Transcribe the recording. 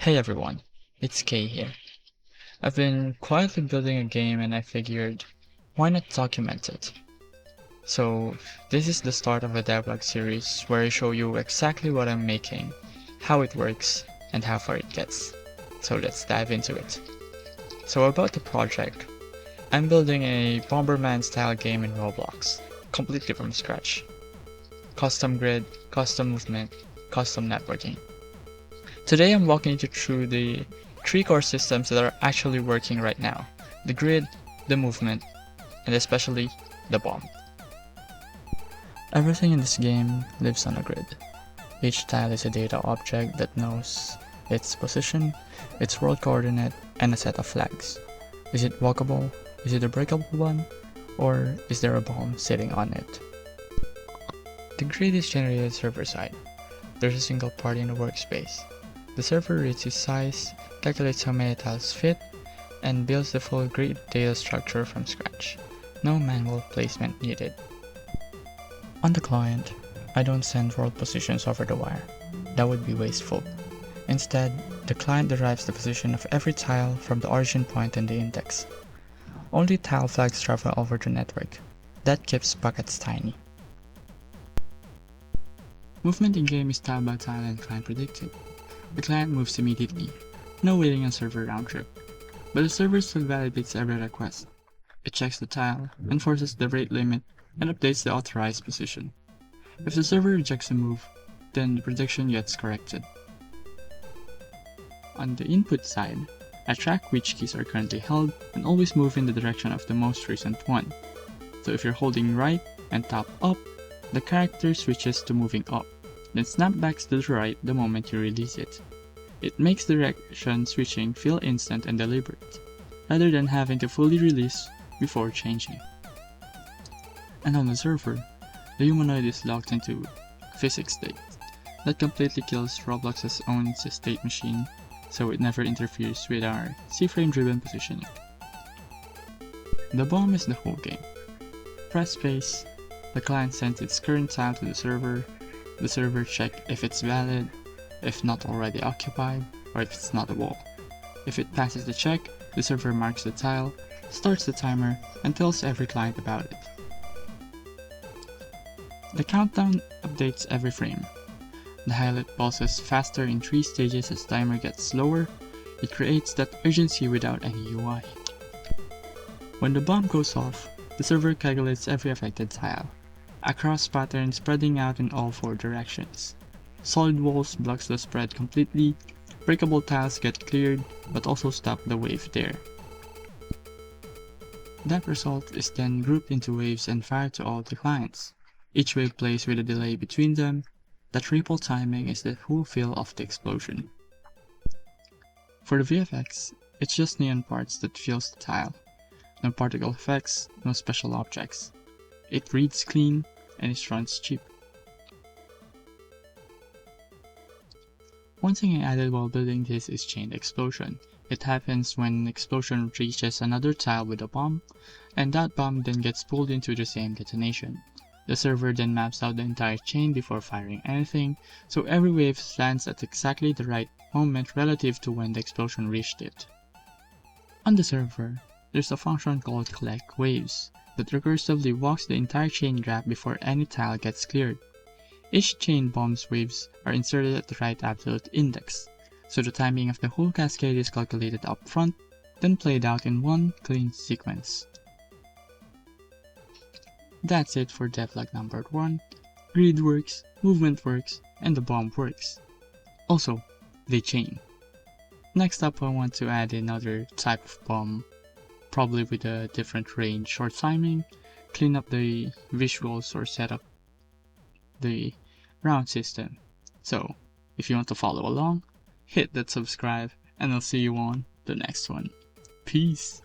Hey everyone, it's Kay here. I've been quietly building a game and I figured, why not document it? So, this is the start of a Devlog series where I show you exactly what I'm making, how it works, and how far it gets. So let's dive into it. So about the project, I'm building a Bomberman-style game in Roblox, completely from scratch. Custom grid, custom movement, custom networking. Today I'm walking you through the three core systems that are actually working right now: the grid, the movement, and especially the bomb. Everything in this game lives on a grid. Each tile is a data object that knows its position, its world coordinate, and a set of flags. Is it walkable? Is it a breakable one? Or is there a bomb sitting on it? The grid is generated server side. There's a single party in the workspace. The server reads its size, calculates how many tiles fit, and builds the full grid data structure from scratch. No manual placement needed. On the client, I don't send world positions over the wire. That would be wasteful. Instead, the client derives the position of every tile from the origin point in the index. Only tile flags travel over the network. That keeps buckets tiny. Movement in game is tile by tile and client predicted. The client moves immediately, no waiting on server round trip. But the server still validates every request. It checks the tile, enforces the rate limit, and updates the authorized position. If the server rejects a move, then the prediction gets corrected. On the input side, I track which keys are currently held and always move in the direction of the most recent one. So if you're holding right and tap up, the character switches to moving up, then snapbacks to the right the moment you release it. It makes direction switching feel instant and deliberate, rather than having to fully release before changing. And on the server, the humanoid is locked into physics state. That completely kills Roblox's own state machine, so it never interferes with our C-frame driven positioning. The bomb is the whole game. Press space, the client sends its current tile to the server checks if it's valid, if not already occupied, or if it's not a wall. If it passes the check, the server marks the tile, starts the timer, and tells every client about it. The countdown updates every frame. The highlight pulses faster in 3 stages as timer gets slower. It creates that urgency without any UI. When the bomb goes off, the server calculates every affected tile. A cross pattern spreading out in all 4 directions. Solid walls blocks the spread completely. Breakable tiles get cleared, but also stop the wave there. That result is then grouped into waves and fired to all the clients. Each wave plays with a delay between them. That ripple timing is the full feel of the explosion. For the VFX, it's just neon parts that fills the tile. No particle effects, no special objects. It reads clean, and it runs cheap. One thing I added while building this is chained explosion. It happens when an explosion reaches another tile with a bomb, and that bomb then gets pulled into the same detonation. The server then maps out the entire chain before firing anything, so every wave lands at exactly the right moment relative to when the explosion reached it. On the server, there's a function called collect waves that recursively walks the entire chain graph before any tile gets cleared. Each chain bomb's waves are inserted at the right absolute index, so the timing of the whole cascade is calculated up front, then played out in one clean sequence. That's it for Devlog number 1. Grid works, movement works, and the bomb works. Also, they chain. Next up, I want to add another type of bomb, probably with a different range or timing, clean up the visuals or set up the round system. So, if you want to follow along, hit that subscribe and I'll see you on the next one. Peace!